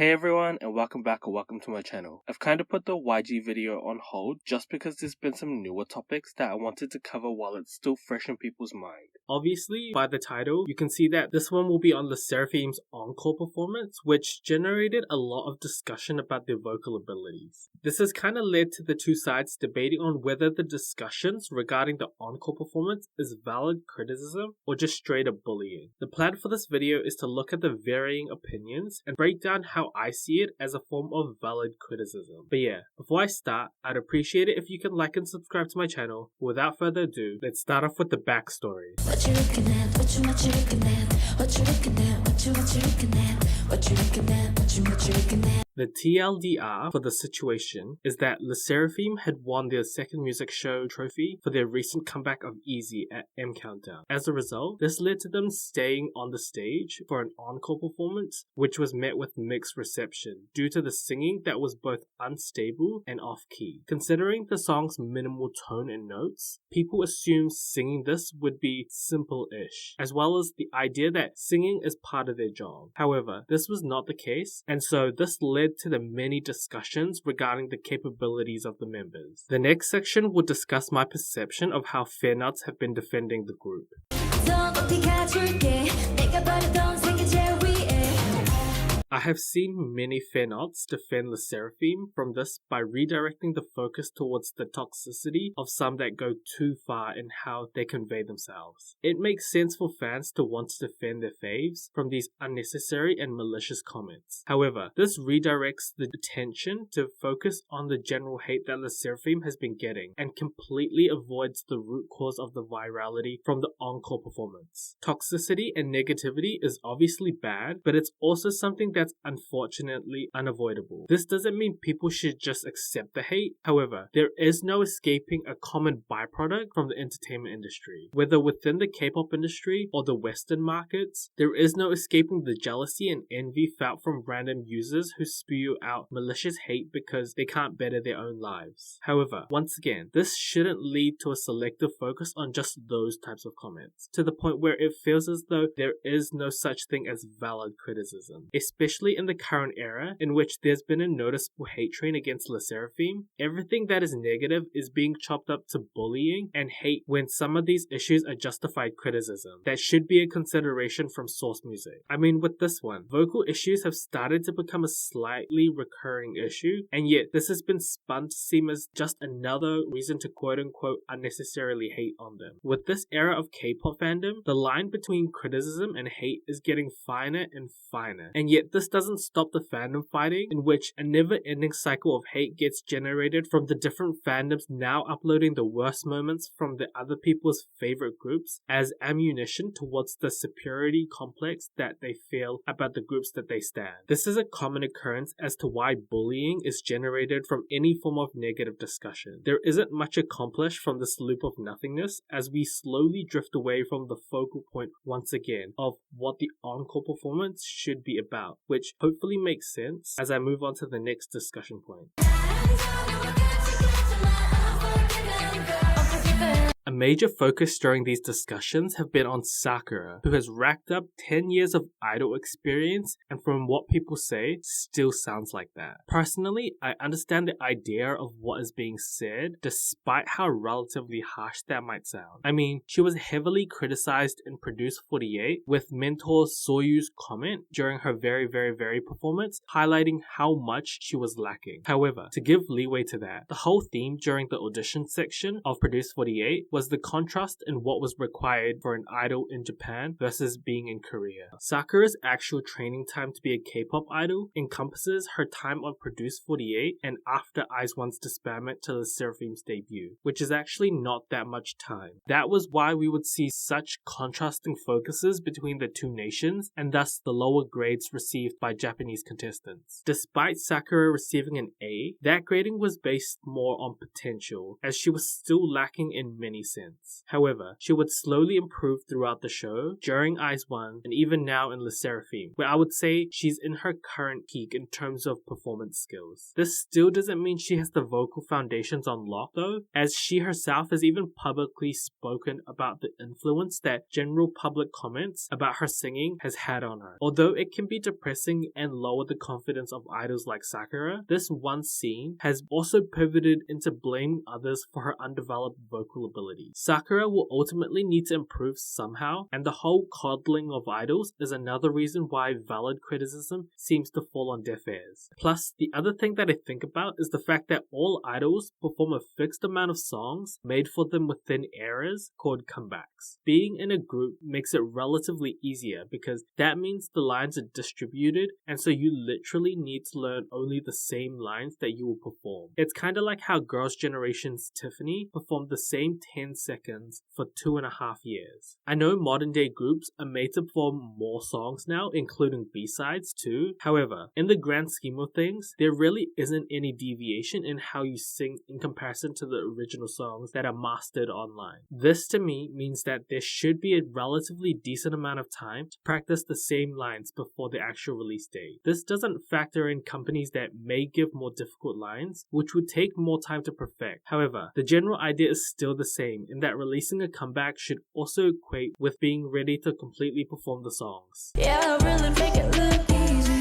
Hey everyone, and welcome back or welcome to my channel. I've kind of put the YG video on hold just because there's been some newer topics that I wanted to cover while it's still fresh in people's mind. Obviously, by the title, you can see that this one will be on Le Sserafim's Encore performance, which generated a lot of discussion about their vocal abilities. This has kind of led to the two sides debating on whether the discussions regarding the Encore performance is valid criticism or just straight up bullying. The plan for this video is to look at the varying opinions and break down how I see it as a form of valid criticism. But yeah, before I start, I'd appreciate it if you can like and subscribe to my channel. Without further ado, let's start off with the backstory. What you looking at? What you looking at? What you looking at? What you looking at? What you looking at? What you looking at? The TLDR for the situation is that Le Sserafim had won their second music show trophy for their recent comeback of Easy at M Countdown. As a result, this led to them staying on the stage for an encore performance, which was met with mixed reception due to the singing that was both unstable and off-key. Considering the song's minimal tone and notes, people assumed singing this would be simple-ish, as well as the idea that singing is part of their job. However, this was not the case, and so this led to the many discussions regarding the capabilities of the members. The next section will discuss my perception of how fanouts have been defending the group. I have seen many fanouts defend Le Sserafim from this by redirecting the focus towards the toxicity of some that go too far in how they convey themselves. It makes sense for fans to want to defend their faves from these unnecessary and malicious comments. However, this redirects the attention to focus on the general hate that Le Sserafim has been getting and completely avoids the root cause of the virality from the encore performance. Toxicity and negativity is obviously bad, but it's also something that's unfortunately unavoidable. This doesn't mean people should just accept the hate. However, there is no escaping a common byproduct from the entertainment industry. Whether within the K-pop industry or the Western markets, there is no escaping the jealousy and envy felt from random users who spew out malicious hate because they can't better their own lives. However, once again, this shouldn't lead to a selective focus on just those types of comments, to the point where it feels as though there is no such thing as valid criticism, especially in the current era in which there's been a noticeable hate train against Le Sserafim. Everything that is negative is being chopped up to bullying and hate when some of these issues are justified criticism that should be a consideration from source music. I mean, with this one, vocal issues have started to become a slightly recurring issue, and yet this has been spun to seem as just another reason to quote-unquote unnecessarily hate on them. With this era of K-pop fandom, the line between criticism and hate is getting finer and finer, and yet this doesn't stop the fandom fighting, in which a never-ending cycle of hate gets generated from the different fandoms now uploading the worst moments from the other people's favorite groups as ammunition towards the superiority complex that they feel about the groups that they stan. This is a common occurrence as to why bullying is generated from any form of negative discussion. There isn't much accomplished from this loop of nothingness as we slowly drift away from the focal point once again of what the encore performance should be about, which hopefully makes sense as I move on to the next discussion point. A major focus during these discussions have been on Sakura, who has racked up 10 years of idol experience and from what people say, still sounds like that. Personally, I understand the idea of what is being said, despite how relatively harsh that might sound. I mean, she was heavily criticized in Produce 48, with mentor Soyu's comment during her very performance, highlighting how much she was lacking. However, to give leeway to that, the whole theme during the audition section of Produce 48 was the contrast in what was required for an idol in Japan versus being in Korea. Sakura's actual training time to be a K-pop idol encompasses her time on Produce 48 and after IZ*ONE's disbandment to Le Sserafim's debut, which is actually not that much time. That was why we would see such contrasting focuses between the two nations and thus the lower grades received by Japanese contestants. Despite Sakura receiving an A, that grading was based more on potential, as she was still lacking in many sense. However, she would slowly improve throughout the show, during Eyes 1, and even now in Le Sserafim, where I would say she's in her current peak in terms of performance skills. This still doesn't mean she has the vocal foundations on lock though, as she herself has even publicly spoken about the influence that general public comments about her singing has had on her. Although it can be depressing and lower the confidence of idols like Sakura, this one scene has also pivoted into blaming others for her undeveloped vocal ability. Sakura will ultimately need to improve somehow, and the whole coddling of idols is another reason why valid criticism seems to fall on deaf ears. Plus, the other thing that I think about is the fact that all idols perform a fixed amount of songs made for them within eras called comebacks. Being in a group makes it relatively easier because that means the lines are distributed, and so you literally need to learn only the same lines that you will perform. It's kind of like how Girls' Generation's Tiffany performed the same 10 seconds for 2.5 years. I know modern day groups are made to perform more songs now, including B-sides too. However, in the grand scheme of things, there really isn't any deviation in how you sing in comparison to the original songs that are mastered online. This to me means that there should be a relatively decent amount of time to practice the same lines before the actual release date. This doesn't factor in companies that may give more difficult lines, which would take more time to perfect. However, the general idea is still the same in that releasing a comeback should also equate with being ready to completely perform the songs. Yeah, I really make it look easy.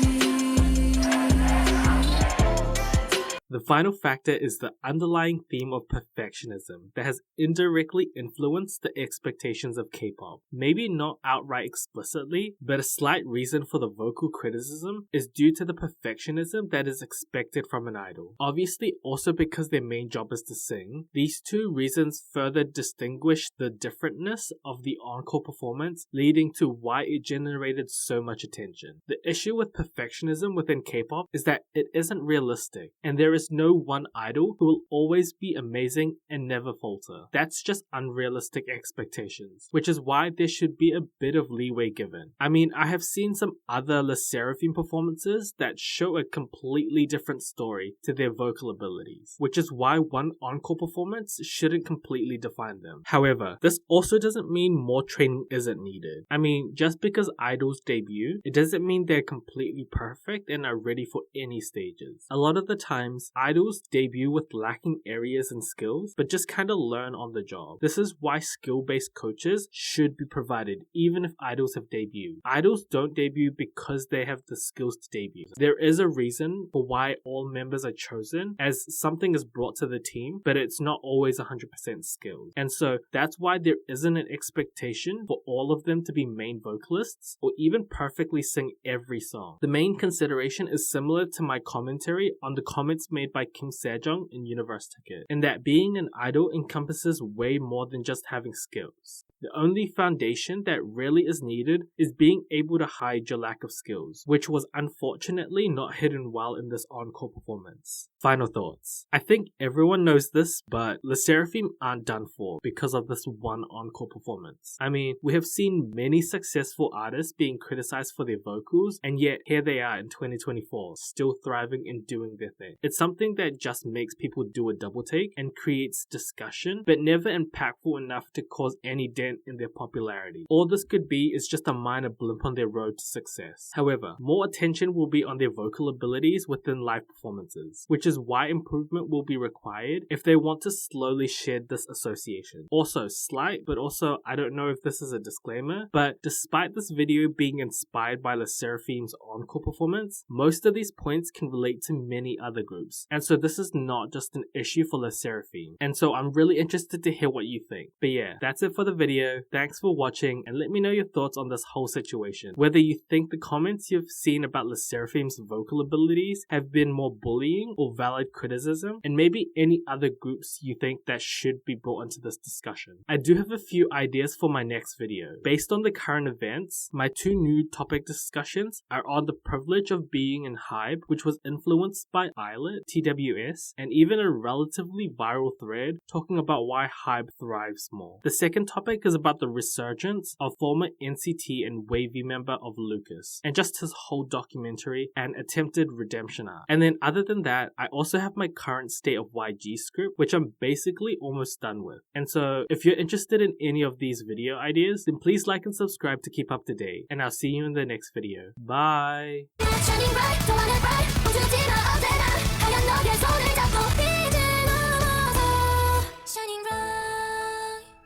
The final factor is the underlying theme of perfectionism that has indirectly influenced the expectations of K-pop. Maybe not outright explicitly, but a slight reason for the vocal criticism is due to the perfectionism that is expected from an idol. Obviously, also because their main job is to sing, these two reasons further distinguish the differentness of the encore performance, leading to why it generated so much attention. The issue with perfectionism within K-pop is that it isn't realistic, and there is no one idol who will always be amazing and never falter. That's just unrealistic expectations, which is why there should be a bit of leeway given. I mean, I have seen some other Le Sserafim performances that show a completely different story to their vocal abilities, which is why one encore performance shouldn't completely define them. However, this also doesn't mean more training isn't needed. I mean, just because idols debut, it doesn't mean they're completely perfect and are ready for any stages. A lot of the times, idols debut with lacking areas and skills, but just kind of learn on the job. This is why skill-based coaches should be provided, even if idols have debuted. Idols don't debut because they have the skills to debut. There is a reason for why all members are chosen, as something is brought to the team, but it's not always 100% skilled. And so that's why there isn't an expectation for all of them to be main vocalists or even perfectly sing every song. The main consideration is similar to my commentary on the comments made by Kim Sejong in Universe Ticket, in that being an idol encompasses way more than just having skills. The only foundation that really is needed is being able to hide your lack of skills, which was unfortunately not hidden well in this encore performance. Final thoughts. I think everyone knows this, but Le Sserafim aren't done for because of this one encore performance. I mean, we have seen many successful artists being criticized for their vocals, and yet here they are in 2024, still thriving and doing their thing. It's something that just makes people do a double take and creates discussion, but never impactful enough to cause any dent in their popularity. All this could be is just a minor blimp on their road to success. However, more attention will be on their vocal abilities within live performances, which is why improvement will be required if they want to slowly shed this association. Also, slight, but also I don't know if this is a disclaimer, but despite this video being inspired by Le Sserafim's encore performance, most of these points can relate to many other groups, and so this is not just an issue for Le Sserafim, and so I'm really interested to hear what you think. But yeah, that's it for the video. Thanks for watching, and let me know your thoughts on this whole situation. Whether you think the comments you've seen about Le Sserafim's vocal abilities have been more bullying or valid criticism, and maybe any other groups you think that should be brought into this discussion. I do have a few ideas for my next video. Based on the current events, my two new topic discussions are on the privilege of being in HYBE, which was influenced by Islet, TWS, and even a relatively viral thread talking about why HYBE thrives more. The second topic is is about the resurgence of former NCT and Wavy member of Lucas, and just his whole documentary and attempted redemption arc. And then other than that, I also have my current state of YG script, which I'm basically almost done with. And so if you're interested in any of these video ideas, then please like and subscribe to keep up to date, and I'll see you in the next video. Bye! shining bright, don't wanna bright,